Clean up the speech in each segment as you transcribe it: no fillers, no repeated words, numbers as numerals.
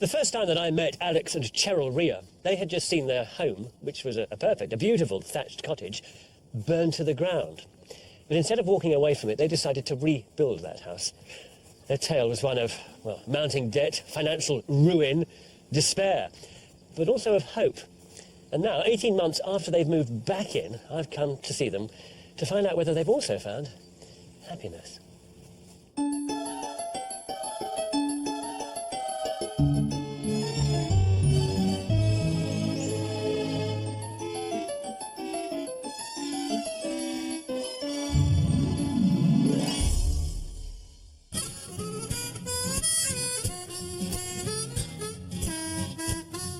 The first time that I met Alex and Cheryl Rea, they had just seen their home, which was a beautiful thatched cottage, burned to the ground. But instead of walking away from it, they decided to rebuild that house. Their tale was one of, well, mounting debt, financial ruin, despair, but also of hope. And now, 18 months after they've moved back in, I've come to see them to find out whether they've also found happiness.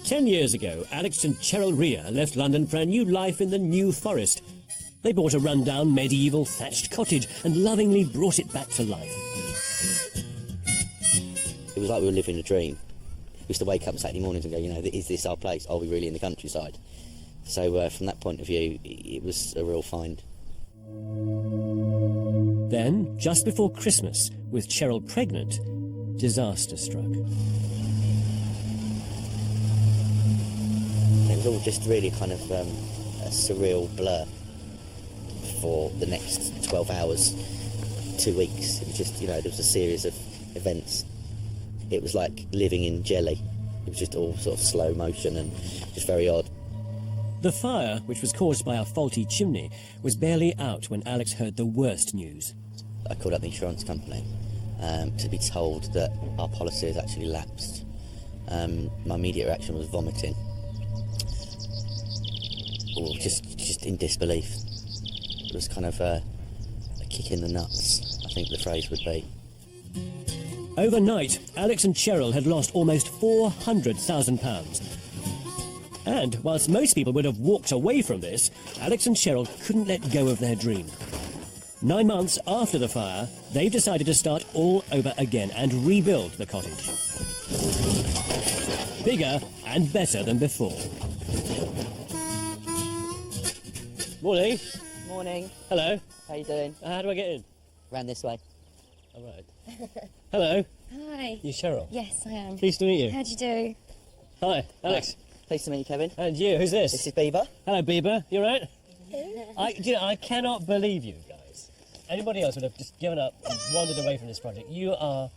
Ten years ago, Alex and Cheryl Rea left London for a new life in the New Forest. They bought a run-down medieval thatched cottage and lovingly brought it back to life. It was like we were living a dream. We used to wake up Saturday mornings and go, you know, is this our place? Are we really in the countryside? So from that point of view, it was a real find. Then, just before Christmas, with Cheryl pregnant, disaster struck. It was all just really kind of a surreal blur for the next 12 hours, 2 weeks. It was just, you know, there was a series of events. It was like living in jelly. It was just all sort of slow motion and just very odd. The fire, which was caused by a faulty chimney, was barely out when Alex heard the worst news. I called up the insurance company to be told that our policy has actually lapsed. My immediate reaction was vomiting. Or just in disbelief. It was kind of a kick in the nuts, I think the phrase would be. Overnight, Alex and Cheryl had lost almost £400,000. And whilst most people would have walked away from this, Alex and Cheryl couldn't let go of their dream. 9 months after the fire, they've decided to start all over again and rebuild the cottage. Bigger and better than before. Morning. Morning. Hello. How you doing? How do I get in? Round this way. All right. Hello. Hi. You Cheryl? Yes, I am. Pleased to meet you. How'd you do? Hi, Alex. Pleased to meet you, Kevin. And you, who's this? This is Bieber. Hello, Bieber. You all right? I cannot believe you guys. Anybody else would have just given up and wandered away from this project. You are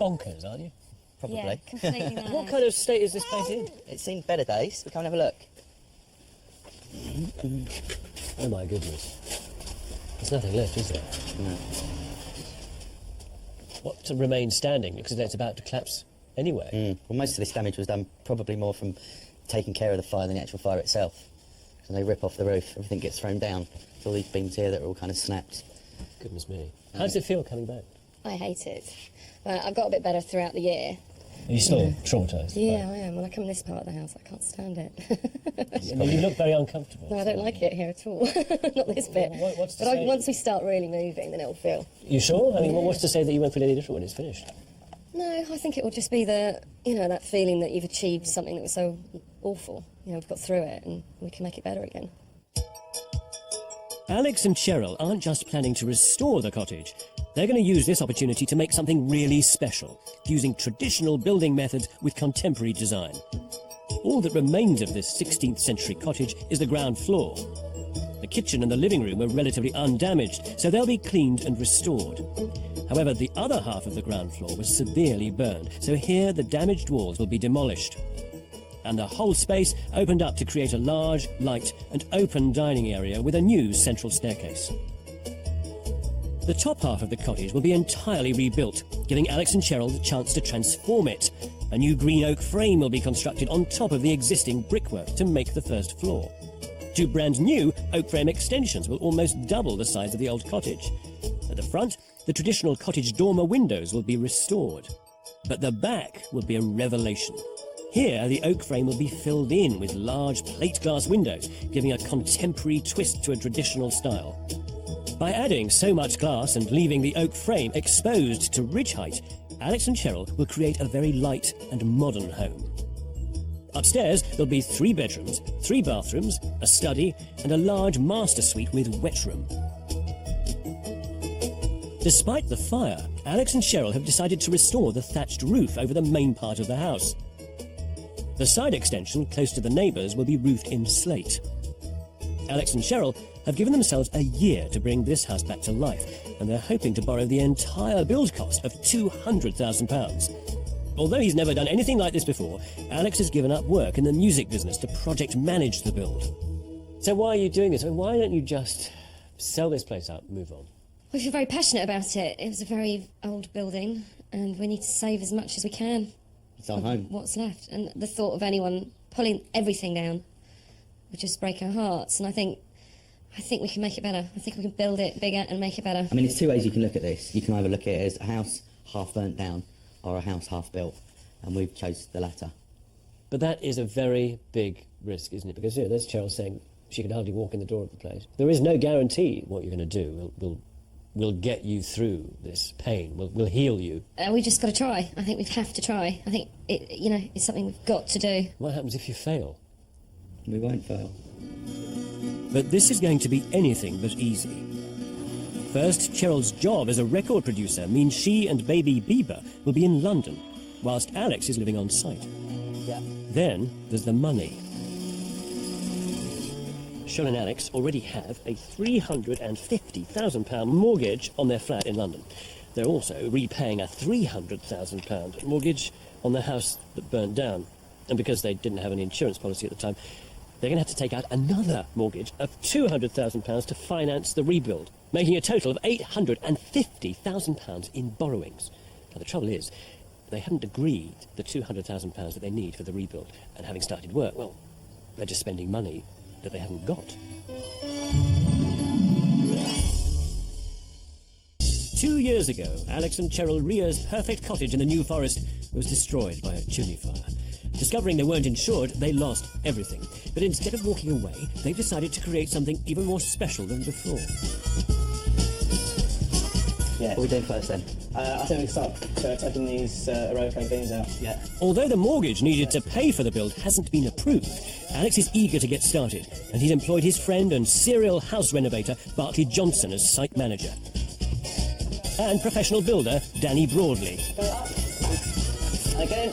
bonkers, aren't you? Probably. Yeah, completely mad. What kind of state is this place in? It's seen better days. We come and have a look. Oh my goodness. There's nothing left, is there? No. What remains standing? Because it's about to collapse anyway. Well, most of this damage was done probably more from taking care of the fire than the actual fire itself. So they rip off the roof, everything gets thrown down. There's all these beams here that are all kind of snapped. Goodness me. How does it feel coming back? I hate it. I've got a bit better throughout the year. Are you still traumatised? Yeah, I am. When I come in this part of the house, I can't stand it. You look very uncomfortable. No, I don't like it here at all. Not this bit. What's to But say? once we start really moving, then it'll feel. You sure? I mean, what's to say that you won't feel any different when it's finished? No, I think it will just be that feeling that you've achieved something that was so awful. You know, we've got through it and we can make it better again. Alex and Cheryl aren't just planning to restore the cottage. They're going to use this opportunity to make something really special, using traditional building methods with contemporary design. All that remains of this 16th century cottage is the ground floor. The kitchen and the living room were relatively undamaged, so they'll be cleaned and restored. However, the other half of the ground floor was severely burned, so here the damaged walls will be demolished. And the whole space opened up to create a large, light and open dining area with a new central staircase. The top half of the cottage will be entirely rebuilt, giving Alex and Cheryl the chance to transform it. A new green oak frame will be constructed on top of the existing brickwork to make the first floor. 2 brand new oak frame extensions will almost double the size of the old cottage. At the front, the traditional cottage dormer windows will be restored. But the back will be a revelation. Here, the oak frame will be filled in with large plate glass windows, giving a contemporary twist to a traditional style. By adding so much glass and leaving the oak frame exposed to ridge height, Alex and Cheryl will create a very light and modern home. Upstairs, there'll be 3 bedrooms, 3 bathrooms, a study, and a large master suite with wet room. Despite the fire, Alex and Cheryl have decided to restore the thatched roof over the main part of the house. The side extension, close to the neighbours, will be roofed in slate. Alex and Cheryl have given themselves a year to bring this house back to life, and they're hoping to borrow the entire build cost of £200,000. Although he's never done anything like this before, Alex has given up work in the music business to project manage the build. So why are you doing this? I mean, why don't you just sell this place up, move on? We feel very passionate about it. It was a very old building, and we need to save as much as we can. It's our home. What's left. And the thought of anyone pulling everything down would just break our hearts. And I think we can make it better. I think we can build it bigger and make it better. I mean, there's two ways you can look at this. You can either look at it as a house half burnt down or a house half built, and we've chose the latter. But that is a very big risk, isn't it? Because there's Cheryl saying she can hardly walk in the door of the place. There is no guarantee what you're going to do will get you through this pain, will heal you. We just got to try. I think we have to try. I think it's something we've got to do. What happens if you fail? We won't fail. But this is going to be anything but easy. First, Cheryl's job as a record producer means she and baby Bieber will be in London, whilst Alex is living on site. Yeah. Then there's the money. Cheryl and Alex already have a £350,000 mortgage on their flat in London. They're also repaying a £300,000 mortgage on the house that burnt down. And because they didn't have any insurance policy at the time, they're going to have to take out another mortgage of £200,000 to finance the rebuild, making a total of £850,000 in borrowings. Now, the trouble is, they haven't agreed the £200,000 that they need for the rebuild. And having started work, well, they're just spending money that they haven't got. 2 years ago, Alex and Cheryl Rea's perfect cottage in the New Forest was destroyed by a chimney fire. Discovering they weren't insured, they lost everything. But instead of walking away, they decided to create something even more special than before. Yeah. What are we doing first then? I think we start taking these Iroko beans out. Yeah. Although the mortgage needed to pay for the build hasn't been approved, Alex is eager to get started, and he's employed his friend and serial house renovator, Barclay Johnson, as site manager. And professional builder, Danny Broadley. Again.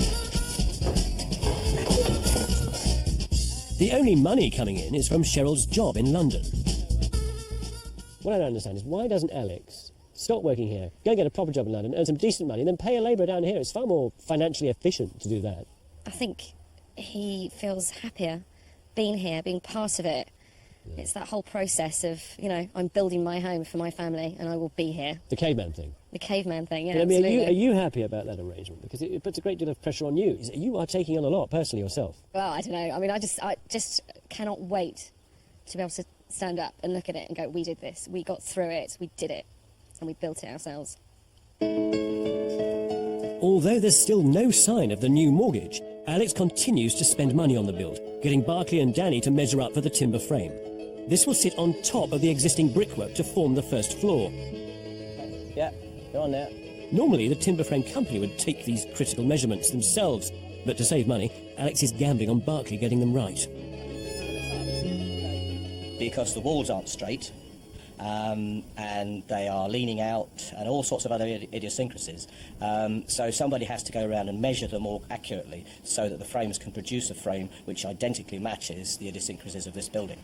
The only money coming in is from Cheryl's job in London. What I don't understand is, why doesn't Alex stop working here, go and get a proper job in London, earn some decent money, and then pay a labourer down here? It's far more financially efficient to do that. I think he feels happier being here, being part of it. Yeah. It's that whole process of, I'm building my home for my family and I will be here. The caveman thing. The caveman thing, yeah, but, I mean, absolutely. are you happy about that arrangement? Because it puts a great deal of pressure on you. You are taking on a lot personally yourself. Well, I don't know. I mean, I just cannot wait to be able to stand up and look at it and go, we did this, we got through it, we did it, and we built it ourselves. Although there's still no sign of the new mortgage, Alex continues to spend money on the build, getting Barclay and Danny to measure up for the timber frame. This will sit on top of the existing brickwork to form the first floor. Yeah, go on now. Normally, the timber frame company would take these critical measurements themselves, but to save money, Alex is gambling on Barclay getting them right. Because the walls aren't straight, and they are leaning out, and all sorts of other idiosyncrasies. So somebody has to go around and measure them all accurately so that the frames can produce a frame which identically matches the idiosyncrasies of this building.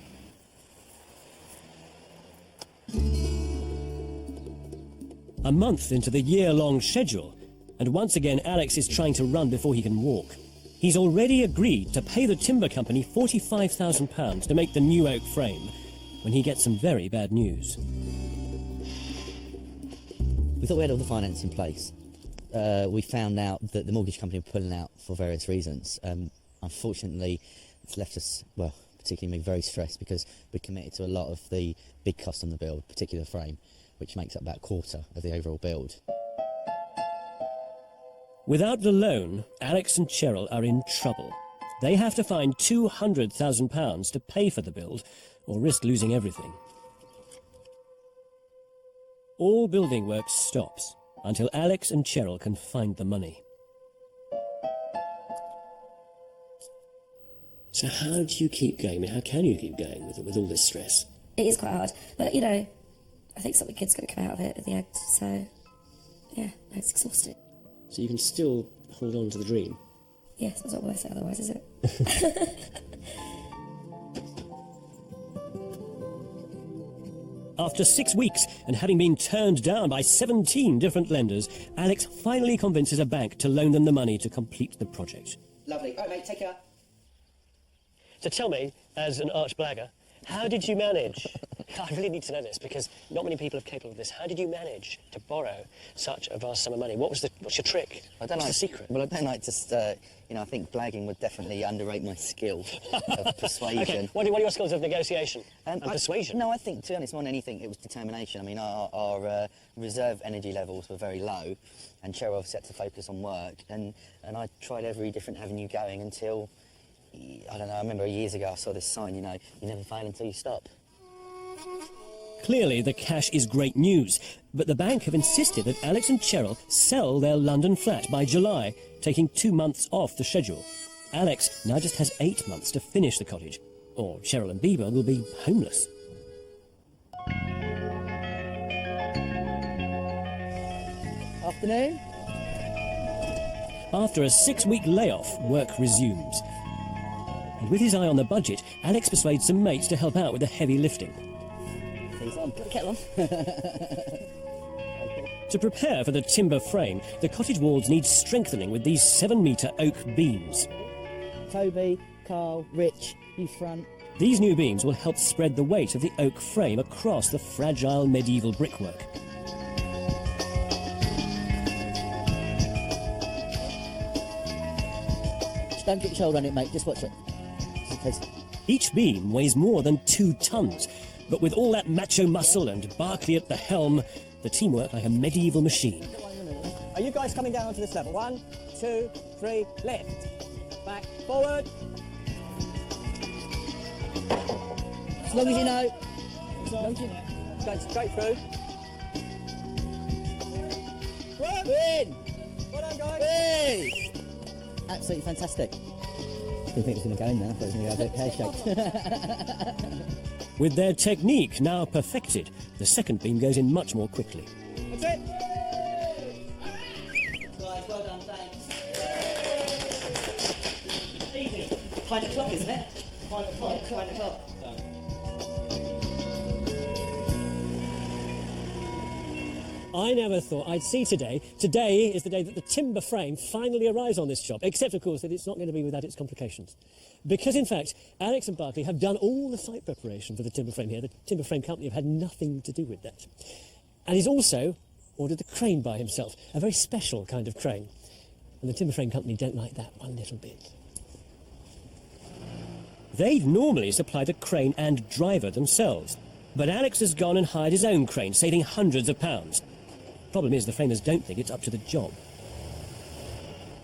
A month into the year-long schedule, and once again Alex is trying to run before he can walk. He's already agreed to pay the timber company £45,000 to make the new oak frame, when he gets some very bad news. We thought we had all the finance in place. We found out that the mortgage company were pulling out for various reasons. Unfortunately, it's left us, well, particularly me, very stressed because we committed to a lot of the big cost on the build, particularly the frame, which makes up about a quarter of the overall build. Without the loan, Alex and Cheryl are in trouble. They have to find £200,000 to pay for the build, or risk losing everything. All building work stops until Alex and Cheryl can find the money. So how do you keep going? I mean, how can you keep going with all this stress? It is quite hard, but I think something good's going to come out of it at the end, so yeah, it's exhausting. So you can still hold on to the dream? Yes, that's not what I say otherwise, is it? After 6 weeks and having been turned down by 17 different lenders, Alex finally convinces a bank to loan them the money to complete the project. Lovely. All right, mate, take care. So tell me, as an arch blagger, how did you manage? I really need to know this because not many people are capable of this. How did you manage to borrow such a vast sum of money? What's your trick? What's the secret? Well, I don't like to, I think blagging would definitely underrate my skill of persuasion. Okay, what are your skills of negotiation and persuasion? No, I think, to be honest, more than anything, it was determination. I mean, our reserve energy levels were very low, and Cheryl set to focus on work, and I tried every different avenue going until, I don't know, I remember years ago I saw this sign, you never fail until you stop. Clearly, the cash is great news, but the bank have insisted that Alex and Cheryl sell their London flat by July, taking 2 months off the schedule. Alex now just has 8 months to finish the cottage, or Cheryl and Bieber will be homeless. Afternoon. After a 6-week layoff, work resumes. And with his eye on the budget, Alex persuades some mates to help out with the heavy lifting. Kettle on. To prepare for the timber frame, the cottage walls need strengthening with these 7-metre oak beams. Toby, Carl, Rich, you front. These new beams will help spread the weight of the oak frame across the fragile medieval brickwork. Just don't get your shoulder on it, mate. Just watch it. Just in case. Each beam weighs more than 2 tons, but with all that macho muscle and Barclay at the helm, the team work like a medieval machine. Are you guys coming down onto this level? 1, 2, 3, lift. Back, forward. As long as you know. As long as you know. Going straight through. Win! Well done, guys. Hey! Absolutely fantastic. I didn't think it was going to go in there. I thought it was going to go a bit pear-shaped. With their technique now perfected, the second beam goes in much more quickly. That's it. Guys, well done, thanks. Easy. 5 o'clock, isn't it? 5 o'clock. 5 o'clock. I never thought I'd see today. Today is the day that the timber frame finally arrives on this job, except, of course, that it's not going to be without its complications. Because, in fact, Alex and Barclay have done all the site preparation for the timber frame here. The timber frame company have had nothing to do with that. And he's also ordered the crane by himself, a very special kind of crane. And the timber frame company don't like that one little bit. They'd normally supply the crane and driver themselves, but Alex has gone and hired his own crane, saving hundreds of pounds. Problem is, the framers don't think it's up to the job.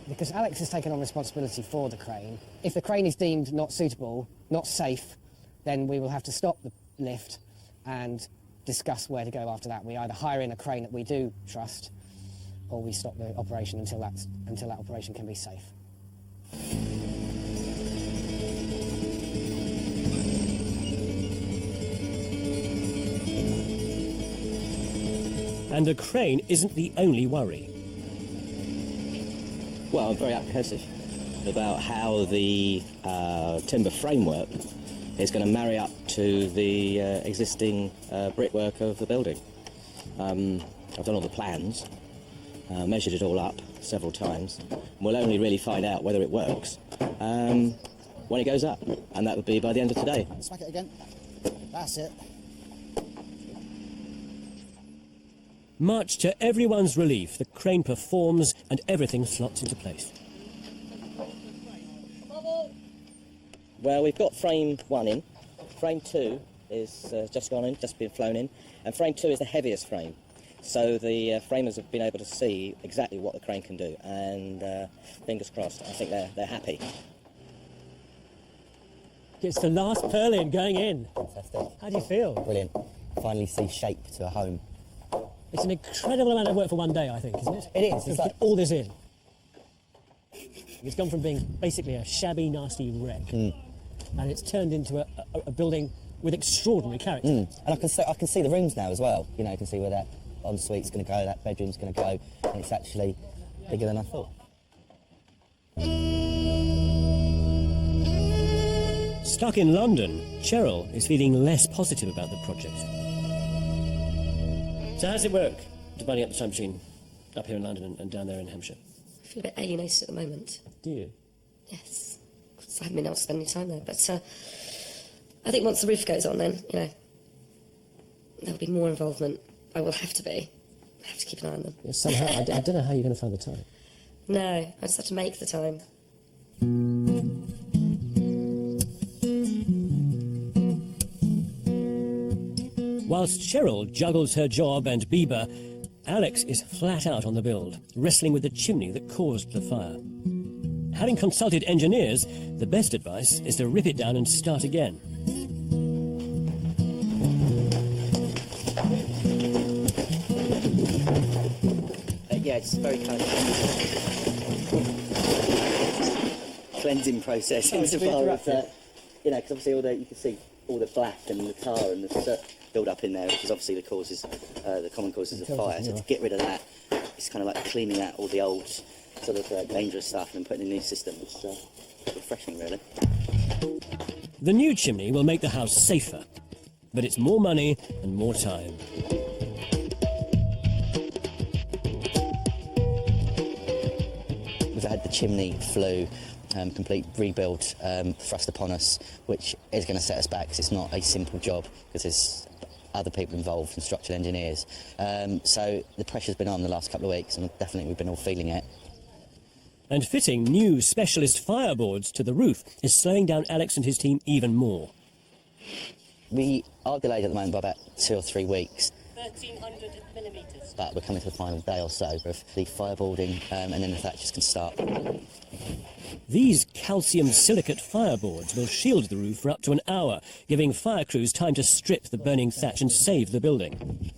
Because Alex has taken on responsibility for the crane. If the crane is deemed not suitable, not safe, then we will have to stop the lift and discuss where to go after that. We either hire in a crane that we do trust, or we stop the operation until that operation can be safe. And a crane isn't the only worry. Well, I'm very apprehensive about how the timber framework is going to marry up to the existing brickwork of the building. I've done all the plans, measured it all up several times. We'll only really find out whether it works when it goes up, and that would be by the end of today. Smack it again. That's it. Much to everyone's relief, the crane performs and everything slots into place. Well, we've got frame 1 in. Frame 2 is just gone in, just been flown in. And frame 2 is the heaviest frame. So the framers have been able to see exactly what the crane can do. And fingers crossed, I think they're happy. It's the last purlin going in. Fantastic. How do you feel? Brilliant. Finally see shape to a home. It's an incredible amount of work for one day, I think, isn't it? It is. To put all this in. It's gone from being basically a shabby, nasty wreck, and it's turned into a building with extraordinary character. And I can see the rooms now as well. You know, I can see where that ensuite's going to go, that bedroom's going to go, and it's actually bigger than I thought. Stuck in London, Cheryl is feeling less positive about the project. So how does it work, dividing up the time machine up here in London and down there in Hampshire? I feel a bit alienated at the moment. Do you? Yes, because I haven't been able to spend any time there. But I think once the roof goes on, then, you know, there'll be more involvement. I will have to be. I have to keep an eye on them. Yeah, somehow, I don't know how you're going to find the time. No, I just have to make the time. Whilst Cheryl juggles her job and Bieber, Alex is flat out on the build, wrestling with the chimney that caused the fire. Having consulted engineers, the best advice is to rip it down and start again. Yeah, it's very kind of cleansing process insofar as you know, because obviously you can see all the black and the tar and the soot build up in there, which is obviously the common causes of fire. So to get rid of that, it's kind of like cleaning out all the old sort of dangerous stuff and putting in a new system. It's refreshing, really. The new chimney will make the house safer, but it's more money and more time. We've had the chimney flue, complete rebuild thrust upon us, which is going to set us back because it's not a simple job because there's other people involved and structural engineers. So the pressure's been on the last couple of weeks and definitely we've been all feeling it. And fitting new specialist fireboards to the roof is slowing down Alex and his team even more. We are delayed at the moment by about 2 or 3 weeks. 1,300 millimetres. But we're coming to the final day or so of the fireboarding and then the thatches can start. These calcium silicate fireboards will shield the roof for up to an hour, giving fire crews time to strip the burning thatch and save the building.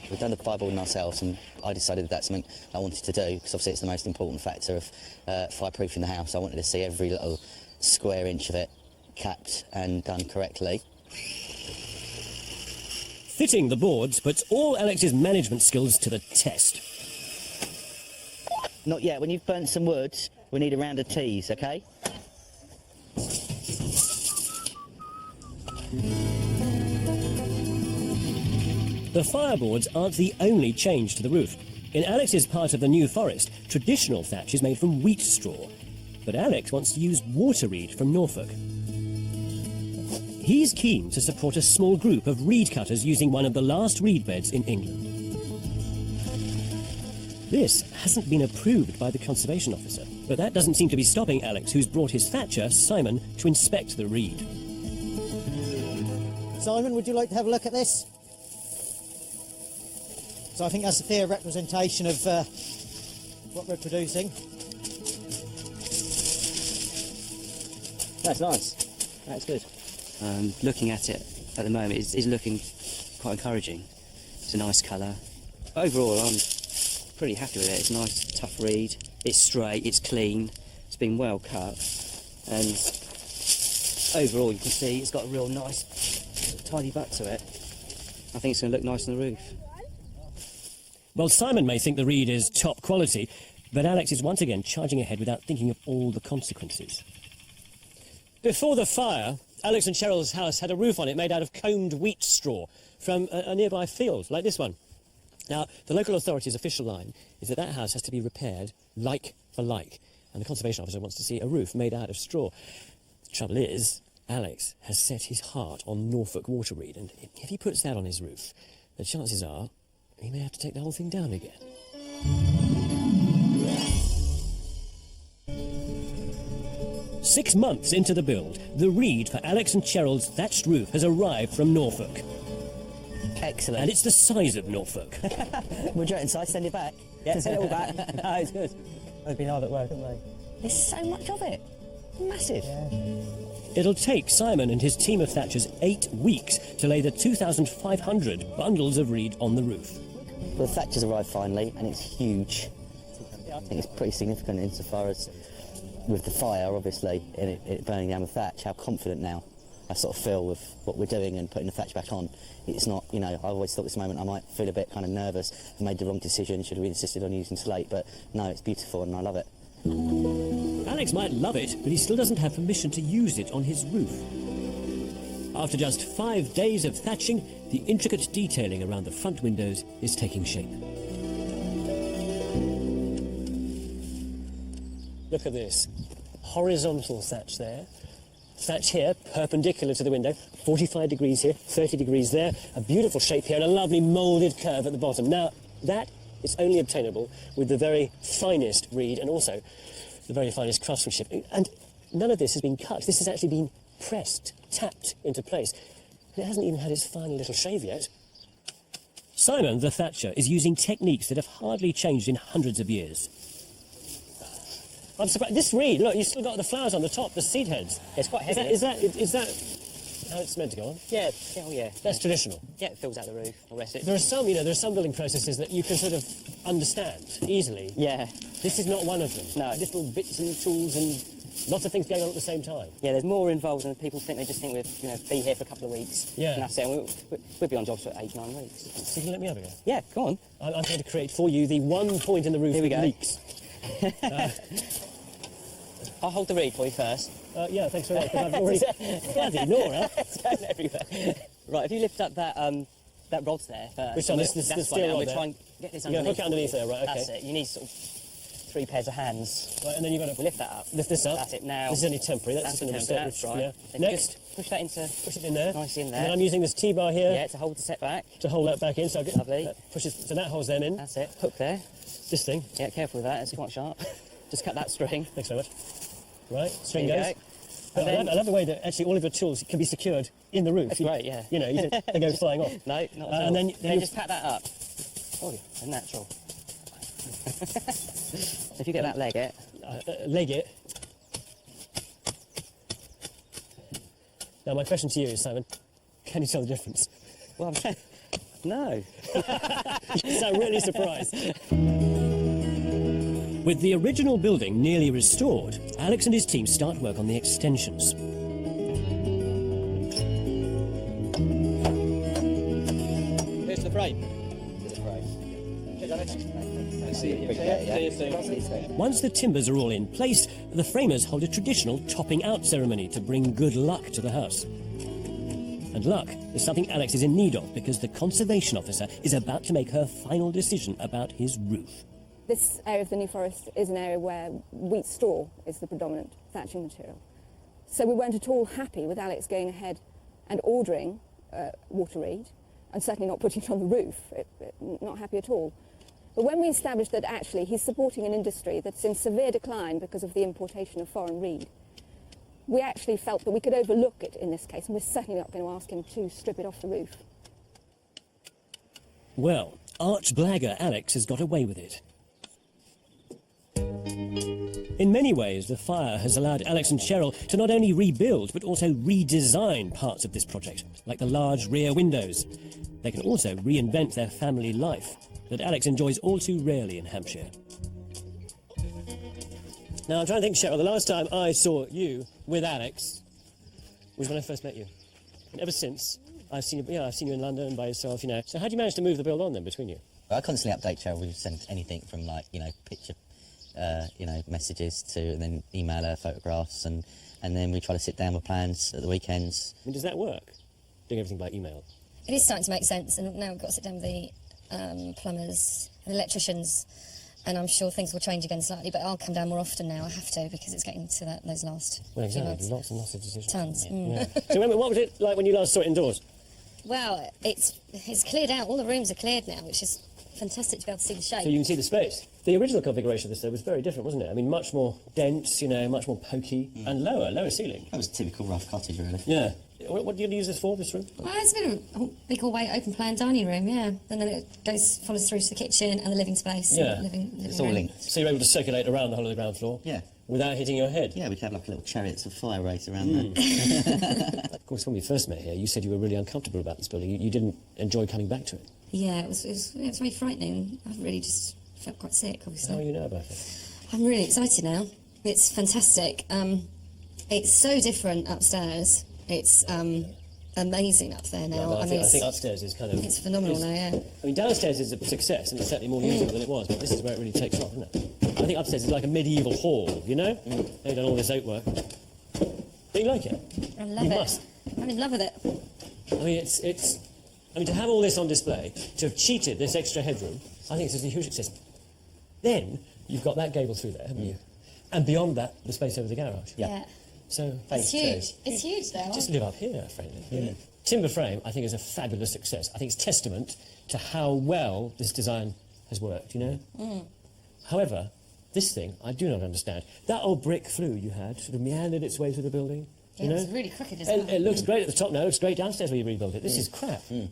We've done the fireboarding ourselves and I decided that's something I wanted to do because obviously it's the most important factor of fireproofing the house. I wanted to see every little square inch of it capped and done correctly. Fitting the boards puts all Alex's management skills to the test. Not yet. When you've burnt some wood, we need a round of teas, OK? The fireboards aren't the only change to the roof. In Alex's part of the New Forest, traditional thatch is made from wheat straw. But Alex wants to use water reed from Norfolk. He's keen to support a small group of reed cutters using one of the last reed beds in England. This hasn't been approved by the conservation officer, but that doesn't seem to be stopping Alex, who's brought his thatcher, Simon, to inspect the reed. Simon, would you like to have a look at this? So I think that's a fair representation of what we're producing. That's nice. That's good. Looking at it at the moment is looking quite encouraging. It's a nice colour. Overall, I'm pretty happy with it. It's a nice, tough reed. It's straight, it's clean, it's been well cut, and overall you can see it's got a real nice, tidy butt to it. I think it's going to look nice on the roof. Well, Simon may think the reed is top quality, but Alex is once again charging ahead without thinking of all the consequences. Before the fire, Alex and Cheryl's house had a roof on it made out of combed wheat straw from a nearby field, like this one. Now, the local authority's official line is that house has to be repaired like for like, and the conservation officer wants to see a roof made out of straw. The trouble is, Alex has set his heart on Norfolk water reed, and if he puts that on his roof, the chances are he may have to take the whole thing down again. 6 months into the build, the reed for Alex and Cheryl's thatched roof has arrived from Norfolk. Excellent. And it's the size of Norfolk. Would you inside send it back? Yeah, send it all back. No, it's good. They've been hard at work, haven't they? There's so much of it. Massive. Yeah. It'll take Simon and his team of thatchers 8 weeks to lay the 2,500 bundles of reed on the roof. Well, the thatcher's arrived finally, and it's huge. I think it's pretty significant insofar as, with the fire, obviously, and it burning down the thatch, how confident now I sort of feel with what we're doing and putting the thatch back on. It's not, you know, I always thought this moment I might feel a bit kind of nervous and made the wrong decision, should have insisted on using slate, but no, it's beautiful and I love it. Alex might love it, but he still doesn't have permission to use it on his roof. After just 5 days of thatching, the intricate detailing around the front windows is taking shape. Look at this. Horizontal thatch there. Thatch here, perpendicular to the window. 45 degrees here, 30 degrees there. A beautiful shape here and a lovely moulded curve at the bottom. Now, that is only obtainable with the very finest reed and also the very finest craftsmanship. And none of this has been cut. This has actually been pressed, tapped into place. And it hasn't even had its final little shave yet. Simon, the thatcher, is using techniques that have hardly changed in hundreds of years. I'm surprised. This reed, look, you've still got the flowers on the top, the seed heads. It's quite heavy. Is that how it's meant to go on? Yeah, oh yeah. That's traditional. Yeah, it fills out the roof. The rest There are some, there are some building processes that you can sort of understand easily. Yeah. This is not one of them. No. Little bits and tools and lots of things going on at the same time. Yeah, there's more involved than people think. They just think we'd, be here for a couple of weeks. Yeah. And that's it. And we'll be on jobs for 8-9 weeks. So you can let me have a go. Yeah, go on. I'm going to create for you the one point in the roof Here we that go. leaks. I'll hold the reed for you first. Yeah, thanks very much. 'Cause I've already... Bloody Nora. It's going everywhere. Right, if you lift up that rod there first. Which one? This that's the one, steel and rod we'll there? try and get this You're going to underneath. hook it underneath there, right, okay. That's it. You need sort of 3 pairs of hands. Right, and then you've got to... We'll lift that up. Lift this up. That's it now. This is only temporary. That's just going to be temporary, step. that's right. Yeah. Then Next, just push that into... push it in there. Nicely in And there. then I'm using this T-bar here Yeah, to hold the set back. to hold that back in. So I get, Lovely. pushes, so that holds them in. That's it. Hook there. This thing. Yeah, careful with that. It's quite sharp. Just cut that string. Thanks very much. Right, string There you goes. go. But And I love the way that actually all of your tools can be secured in the roof. That's great, yeah. You know, they go flying off. No, not at all. And then you- just pat that up. Oh, yeah, they're natural. If you get that leg it. Leg it. Now my question to you is, Simon, can you tell the difference? Well, no. You sound really surprised. With the original building nearly restored, Alex and his team start work on the extensions. Here's the frame. Once the timbers are all in place, the framers hold a traditional topping out ceremony to bring good luck to the house. And luck is something Alex is in need of because the conservation officer is about to make her final decision about his roof. This area of the New Forest is an area where wheat straw is the predominant thatching material. So we weren't at all happy with Alex going ahead and ordering water reed, and certainly not putting it on the roof. Not happy at all. But when we established that actually he's supporting an industry that's in severe decline because of the importation of foreign reed, we actually felt that we could overlook it in this case, and we're certainly not going to ask him to strip it off the roof. Well, arch-blagger Alex has got away with it. In many ways, the fire has allowed Alex and Cheryl to not only rebuild, but also redesign parts of this project, like the large rear windows. They can also reinvent their family life that Alex enjoys all too rarely in Hampshire. Now, I'm trying to think, Cheryl, the last time I saw you with Alex was when I first met you. And ever since, I've seen you in London by yourself, So how do you manage to move the build on then between you? I constantly update Cheryl. We send anything from picture, messages to, and then email her photographs, and then we try to sit down with plans at the weekends. I mean, does that work? Doing everything by email? It is starting to make sense, and now we've got to sit down with the plumbers and electricians, and I'm sure things will change again slightly, but I'll come down more often now. I have to, because it's getting to those last Well, few exactly. months. Lots and lots of decisions. Tons. Yeah. So what was it like when you last saw it indoors? Well, it's cleared out. All the rooms are cleared now, which is fantastic to be able to see the shape. So you can see the space. The original configuration of this, though, was very different, wasn't it? I mean, much more dense, much more pokey, and lower ceiling. That was a typical rough cottage, really. Yeah. What do you use this for, this room? Well, it's been a big all-way open-plan dining room, yeah. And then it follows through to the kitchen and the living space. Yeah. Living It's all room. linked. So you're able to circulate around the whole of the ground floor? Yeah. Without hitting your head? Yeah, we'd have like a little chariots of fire race around there. Of course, when we first met here, you said you were really uncomfortable about this building. You didn't enjoy coming back to it. Yeah, it was very frightening. I really just felt quite sick, obviously. How do you know about it? I'm really excited now. It's fantastic. It's so different upstairs. It's amazing up there now. Well, I think upstairs is kind of... It's phenomenal now, yeah. I mean, downstairs is a success, and it's certainly more usable than it was, but this is where it really takes off, isn't it? I think upstairs is like a medieval hall, They've done all this oak work. Don't you like it? I love You it. must. I I'm in love with it. I mean, I mean, to have all this on display, to have cheated this extra headroom, I think it's a huge success. Then you've got that gable through there, haven't you? And beyond that, the space over the garage. Yeah. So It's huge. It's huge, though. just live up here, frankly. Timber frame, I think, is a fabulous success. I think it's testament to how well this design has worked, you know? However, this thing, I do not understand. That old brick flue you had sort of meandered its way through the building. Yeah, you know? it's really crooked as well. It looks great at the top now, it looks great downstairs when you rebuild it. This is crap. It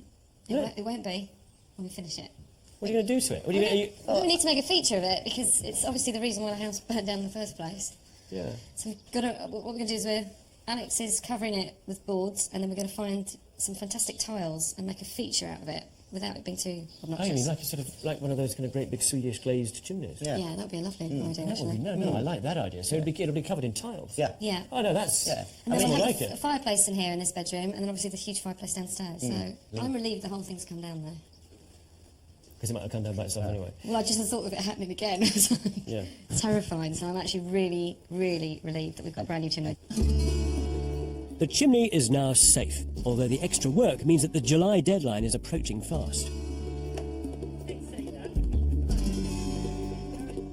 won't be when we finish it. What are you going to do to it? What are you We need to make a feature of it because it's obviously the reason why the house burned down in the first place. Yeah. So what we're going to do is Alex is covering it with boards, and then we're going to find some fantastic tiles and make a feature out of it without it being too obnoxious. I mean, like a sort of like one of those kind of great big Swedish glazed chimneys. Yeah, that would be a lovely idea. That would be, no, I like that idea. So it'll be covered in tiles. Yeah. Yeah. Oh no, that's. Yeah. And I then mean, we'll I have like a it. fireplace in here in this bedroom, and then obviously the huge fireplace downstairs. So I'm relieved the whole thing's come down there. Because it might have come down by itself anyway. Well, I just the thought of it happening again. Yeah. Terrifying. So I'm actually really, really relieved that we've got a brand new chimney. The chimney is now safe, although the extra work means that the July deadline is approaching fast.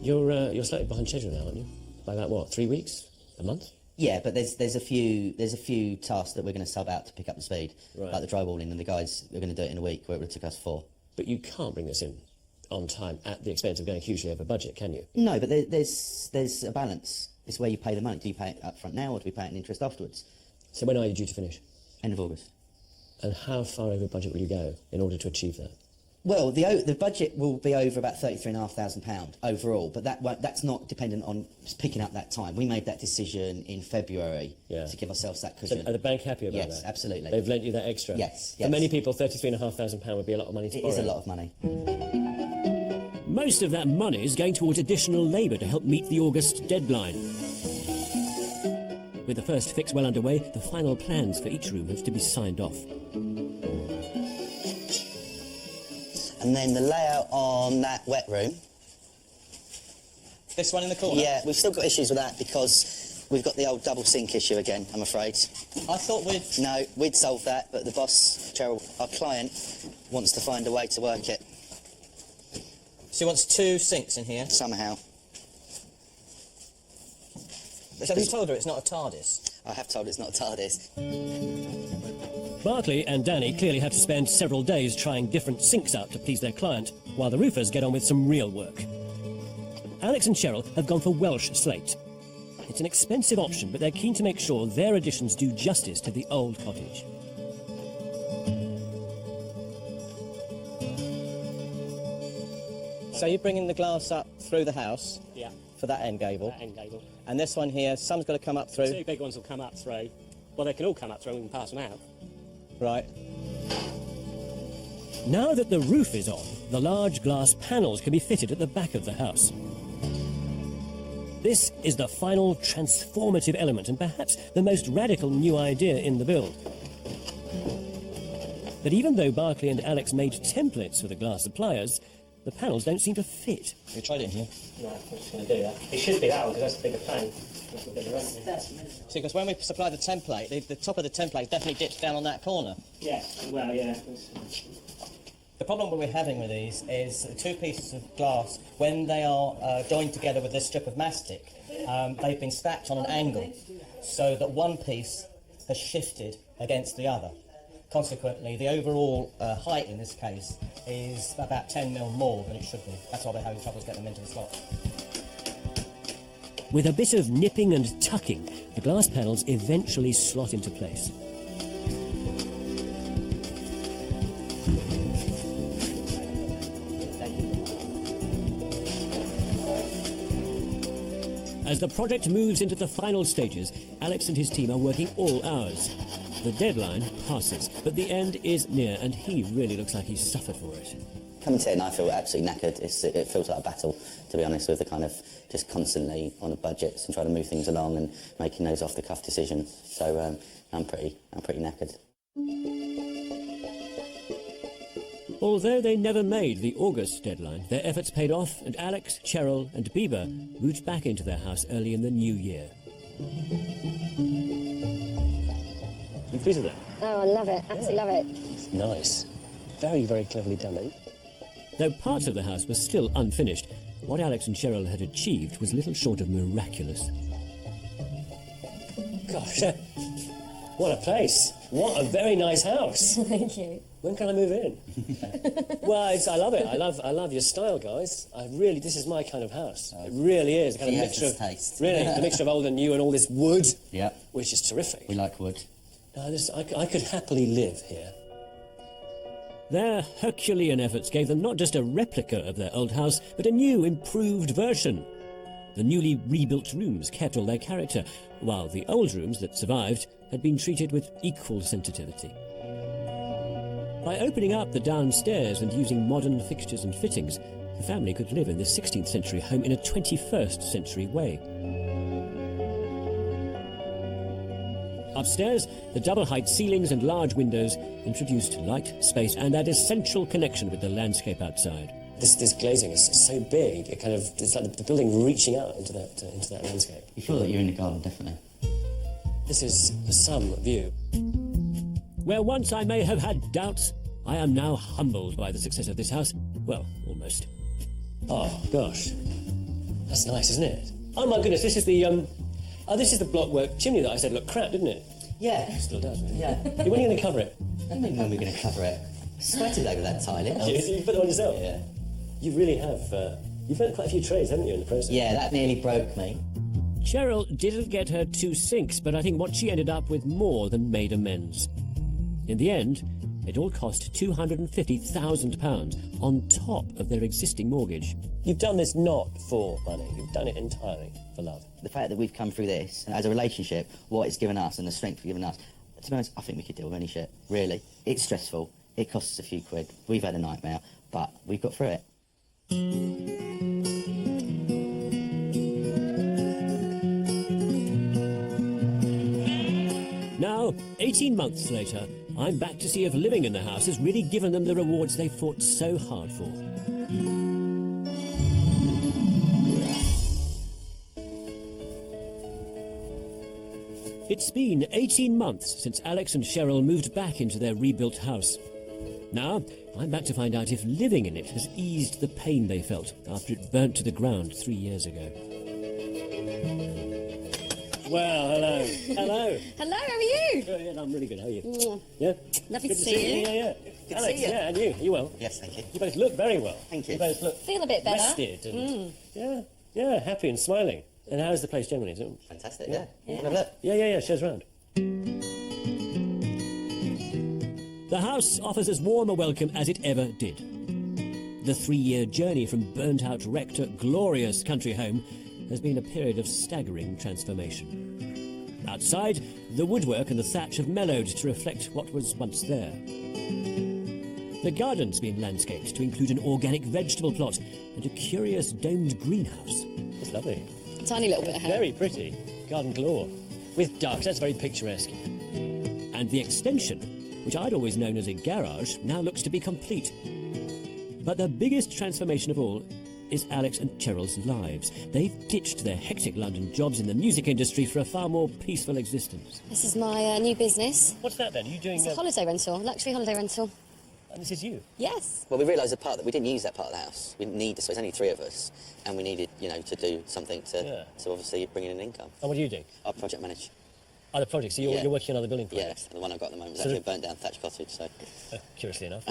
You're slightly behind schedule now, aren't you? By about what, 3 weeks? A month? Yeah, but there's a few tasks that we're going to sub out to pick up the speed, Right. like the drywalling, and the guys are going to do it in a week where it would have took us 4. But you can't bring this in on time at the expense of going hugely over budget, can you? No, but there's a balance. It's where you pay the money. Do you pay it up front now, or do we pay it in interest afterwards? So when are you due to finish? End of August. And how far over budget will you go in order to achieve that? Well, the budget will be over about £33,500 overall, but that's not dependent on picking up that time. We made that decision in February to give ourselves that So cushion. are the bank happy about that? Yes, absolutely. They've lent you that extra? Yes, For yes. many people, £33,500 would be a lot of money to It borrow. is a lot of money. Most of that money is going towards additional labour to help meet the August deadline. With the first fix well underway, the final plans for each room have to be signed off. And then the layout on that wet room. This one in the corner? Yeah, we've still got issues with that because we've got the old double sink issue again, I'm afraid. I thought we'd... No, we'd solved that, but the boss, Cheryl, our client, wants to find a way to work it She wants 2 sinks in here. somehow. So who told her it's not a TARDIS? I have told it's not a TARDIS. Barclay and Danny clearly have to spend several days trying different sinks out to please their client, while the roofers get on with some real work. Alex and Cheryl have gone for Welsh slate. It's an expensive option, but they're keen to make sure their additions do justice to the old cottage. So you're bringing the glass up through the house? Yeah. For that end gable? That end gable. And this one here, some's got to come up through? 2 big ones will come up through. Well, they can all come up through and we can pass them out. Right. Now that the roof is on, the large glass panels can be fitted at the back of the house. This is the final transformative element and perhaps the most radical new idea in the build. But even though Barclay and Alex made templates for the glass suppliers, the panels don't seem to fit. We tried it in here. No, I'm just going to do that. It should be that one because that's the bigger plane. That's the bigger end. See, because when we supplied the template, the top of the template definitely dips down on that corner. Yeah, well, yeah. The problem we're having with these is the 2 pieces of glass, when they are joined together with this strip of mastic, they've been stacked on an angle so that one piece has shifted against the other. Consequently, the overall height in this case is about 10 mil more than it should be. That's why we're having trouble getting them into the slot. With a bit of nipping and tucking, the glass panels eventually slot into place. As the project moves into the final stages, Alex and his team are working all hours. The deadline passes, but the end is near, and he really looks like he's suffered for it. Coming to it, and I feel absolutely knackered. It feels like a battle, to be honest, with the kind of just constantly on the budgets and trying to move things along and making those off-the-cuff decisions. So I'm pretty knackered. Although they never made the August deadline, their efforts paid off, and Alex, Cheryl and Bieber moved back into their house early in the new year. pleased with it? Oh, I love it. Absolutely love it. It's nice. Very, very cleverly done, eh? Though parts of the house were still unfinished, what Alex and Cheryl had achieved was little short of miraculous. Gosh, what a place. What a very nice house. Thank you. When can I move in? Well, I love it. I love your style, guys. This is my kind of house. It really is. Kind of mixture of taste. Really, the mixture of old and new and all this wood. Yeah. Which is terrific. We like wood. No, I could happily live here. Their Herculean efforts gave them not just a replica of their old house, but a new, improved version. The newly rebuilt rooms kept all their character, while the old rooms that survived had been treated with equal sensitivity. By opening up the downstairs and using modern fixtures and fittings, the family could live in the 16th century home in a 21st century way. Upstairs, the double-height ceilings and large windows introduced light, space, and that essential connection with the landscape outside. This glazing is so big; it's like the building reaching out into that landscape. You feel that you're in the garden, definitely. This is some view. Where once I may have had doubts, I am now humbled by the success of this house. Well, almost. Oh gosh, that's nice, isn't it? Oh my goodness, this is the this is the blockwork chimney that I said looked crap, didn't it? Yeah. It still does. Really. Yeah. When are you going to cover it? I don't know when we're going to cover it. I sweated over that tile. You put it on yourself? Yeah. You really have. You've had quite a few trays, haven't you, in the process? Yeah, that nearly broke me. Cheryl didn't get her 2 sinks, but I think what she ended up with more than made amends. In the end, it all cost £250,000 on top of their existing mortgage. You've done this not for money. You've done it entirely for love. The fact that we've come through this as a relationship, what it's given us and the strength it's given us, to be honest, I think we could deal with any shit, really. It's stressful. It costs us a few quid. We've had a nightmare, but we've got through it. Now, 18 months later, I'm back to see if living in the house has really given them the rewards they fought so hard for. It's been 18 months since Alex and Cheryl moved back into their rebuilt house. Now, I'm back to find out if living in it has eased the pain they felt after it burnt to the ground 3 years ago. Well, hello. Hello. Hello, how are you? Good, yeah, I'm really good. How are you? Mm. Yeah? Lovely Good to see you. Yeah. Good Alex, to see you. yeah, and you? Are you well? Yes, thank you. You both look very well. Thank you. You both look Feel a bit better. rested and yeah, happy and smiling. And how's the place generally? Is it? Fantastic, yeah. Wanna have a look? Yeah, shows round. The house offers as warm a welcome as it ever did. The 3-year journey from burnt-out wreck to glorious country home has been a period of staggering transformation. Outside, the woodwork and the thatch have mellowed to reflect what was once there. The garden's been landscaped to include an organic vegetable plot and a curious domed greenhouse. It's lovely. Tiny little bit of hair. Very pretty. Garden galore. With ducks, that's very picturesque. And the extension, which I'd always known as a garage, now looks to be complete. But the biggest transformation of all is Alex and Cheryl's lives. They've ditched their hectic London jobs in the music industry for a far more peaceful existence. This is my new business. What's that then? Are you doing It's a holiday rental, luxury holiday rental. And this is you? Yes. Well, we realised that we didn't use that part of the house. We didn't need this. There's only 3 of us, and we needed, to do something to obviously bring in an income. And what do you do? I project manage. Other projects? So you're working on other building Yeah, projects? the one I've got at the moment is So actually a burnt down thatched cottage. So, curiously enough.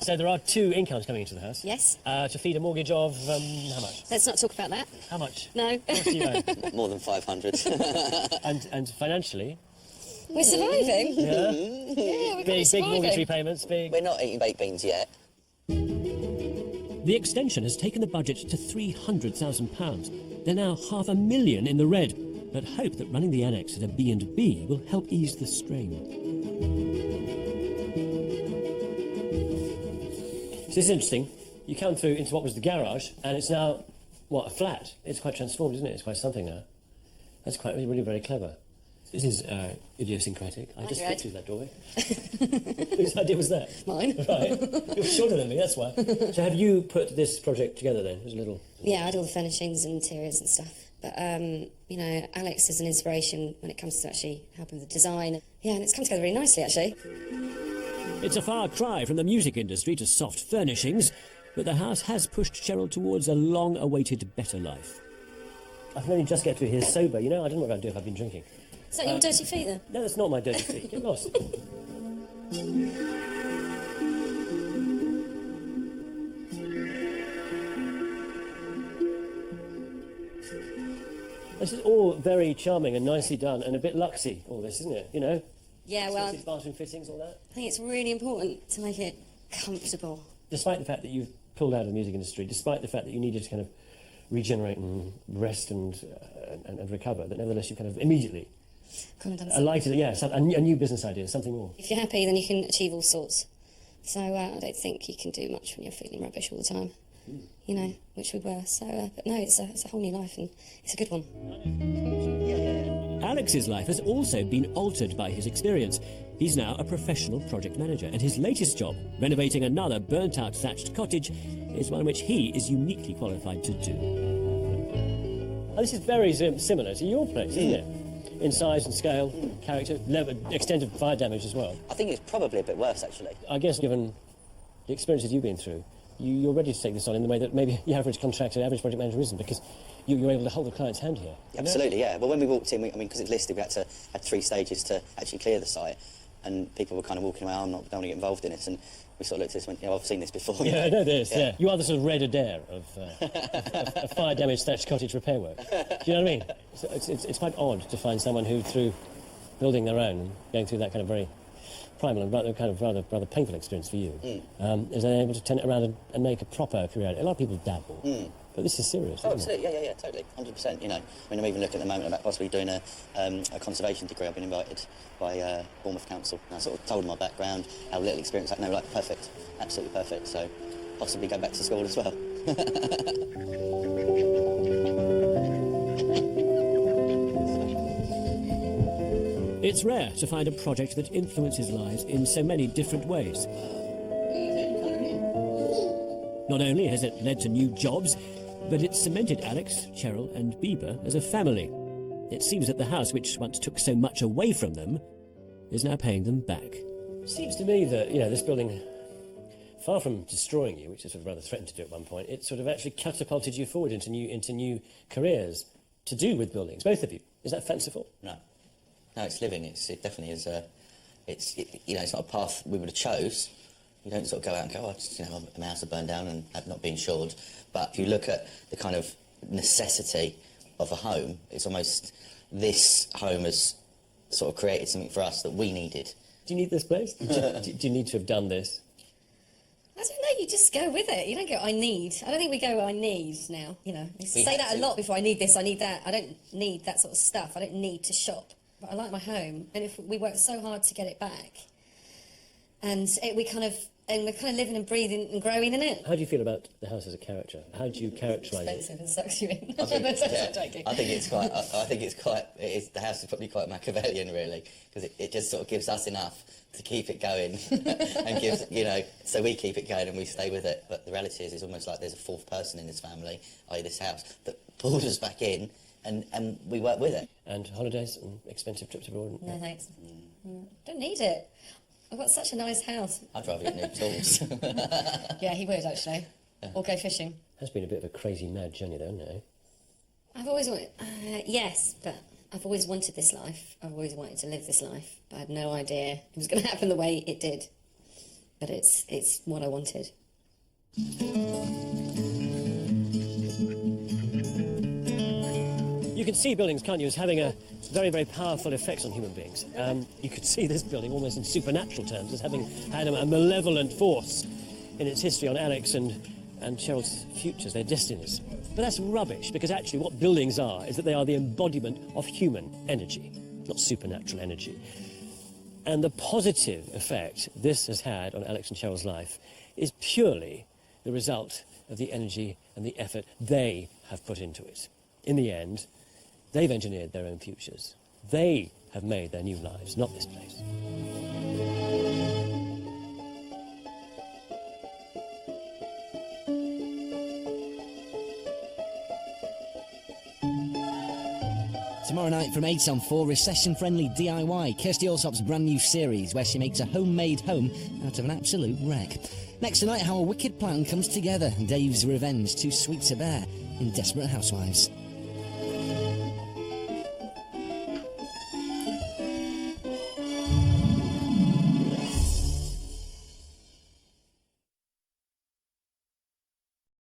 So there are 2 incomes coming into the house. Yes. To feed a mortgage of how much? Let's not talk about that. How much? No. What do you owe? more than 500. And financially? We're surviving. Yeah. Yeah, we're Big mortgage repayments, big. We're not eating baked beans yet. The extension has taken the budget to £300,000. They're now £500,000 in the red, but hope that running the annex at a B&B will help ease the strain. So this is interesting. You come through into what was the garage, and it's now, a flat. It's quite transformed, isn't it? It's quite something now. That's quite really very clever. This is idiosyncratic. I just fit through that doorway. Whose idea was that? Mine. Right. You're shorter than me, that's why. So have you put this project together then? It was a little... Yeah, I had all the furnishings and interiors and stuff. But, you know, Alex is an inspiration when it comes to actually helping with the design. Yeah, and it's come together really nicely, actually. It's a far cry from the music industry to soft furnishings, but the house has pushed Cheryl towards a long-awaited better life. I can only just get through here sober, you know. I don't know what I'd do if I'd been drinking. Is that your dirty feet, then? No, that's not my dirty feet. Get lost. This is all very charming and nicely done and a bit luxy, all this, isn't it? You know? Yeah, well, Expensive bathroom fittings, all that. I think it's really important to make it comfortable. Despite the fact that you've pulled out of the music industry, despite the fact that you needed to kind of regenerate and rest and recover, that nevertheless you kind of immediately alighted, a new business idea, something more. If you're happy, then you can achieve all sorts. So I don't think you can do much when you're feeling rubbish all the time. You know, which we were. So, but no, it's a whole new life, and it's a good one. Alex's life has also been altered by his experience. He's now a professional project manager, and his latest job, renovating another burnt-out thatched cottage, is one which he is uniquely qualified to do. Oh, this is very similar to your place, isn't it? In size and scale, character, extent of fire damage as well. I think it's probably a bit worse, actually. I guess, given the experiences you've been through, you're ready to take this on in the way that maybe the average contractor, average project manager isn't, because you're able to hold the client's hand here. Absolutely, yeah. Well, when we walked in, because it's listed, we had 3 stages to actually clear the site, and people were kind of walking around, don't want to get involved in it, and we sort of looked at this and went, I've seen this before. Yeah, I know this, yeah. You are the sort of Red Adair of fire-damaged thatched cottage repair work. Do you know what I mean? It's quite odd to find someone who, through building their own, and going through that kind of very primal and rather painful experience for you, is then able to turn it around and make a proper career. A lot of people dabble, but this is serious. Oh, absolutely, yeah, totally, 100%. You know, I mean, I'm even looking at the moment about possibly doing a conservation degree. I've been invited by Bournemouth Council, and I sort of told them my background, how little experience I had, and they were like, perfect, absolutely perfect. So possibly go back to school as well. It's rare to find a project that influences lives in so many different ways. Not only has it led to new jobs, but it's cemented Alex, Cheryl and Bieber as a family. It seems that the house, which once took so much away from them, is now paying them back. It seems to me that, you know, this building, far from destroying you, which it sort of rather threatened to do at one point, it sort of actually catapulted you forward into new careers to do with buildings, both of you. Is that fanciful? No, it's living. It definitely is. It's not a path we would have chose. You don't sort of go out and go, my house will burn down and I've not been insured. But if you look at the kind of necessity of a home, it's almost this home has sort of created something for us that we needed. Do you need this place? do you need to have done this? I don't know, you just go with it. You don't go, I need. I don't think we go, I need now, you know. We say that a lot before, I need this, I need that. I don't need that sort of stuff. I don't need to shop. But I like my home, and if we worked so hard to get it back, and we're kind of living and breathing and growing in it. How do you feel about the house as a character? How do you characterise it? Expensive and sucks you in. I think the house is probably quite Machiavellian, really, because it just sort of gives us enough to keep it going, and gives, so we keep it going and we stay with it. But the reality is, it's almost like there's a fourth person in this family, i.e. this house, that pulls us back in, and we work with it. And holidays and expensive trips abroad? No, thanks. Don't need it. I've got such a nice house. I'd rather get new tools. Yeah, he would, actually. Yeah. Or go fishing. Has been a bit of a crazy, mad journey, though, hasn't it? I've always wanted... yes, but I've always wanted this life. I've always wanted to live this life. But I had no idea it was going to happen the way it did. But it's what I wanted. You can see buildings, can't you, as having a very, very powerful effects on human beings. You could see this building almost in supernatural terms as having had a malevolent force in its history on Alex and Cheryl's futures, their destinies. But that's rubbish, because actually what buildings are is that they are the embodiment of human energy, not supernatural energy. And the positive effect this has had on Alex and Cheryl's life is purely the result of the energy and the effort they have put into it. In the end, they've engineered their own futures. They have made their new lives, not this place. Tomorrow night from 8 on 4, recession-friendly DIY, Kirsty Allsop's brand new series where she makes a homemade home out of an absolute wreck. Next tonight, how a wicked plan comes together, Dave's revenge too sweet to bear in Desperate Housewives.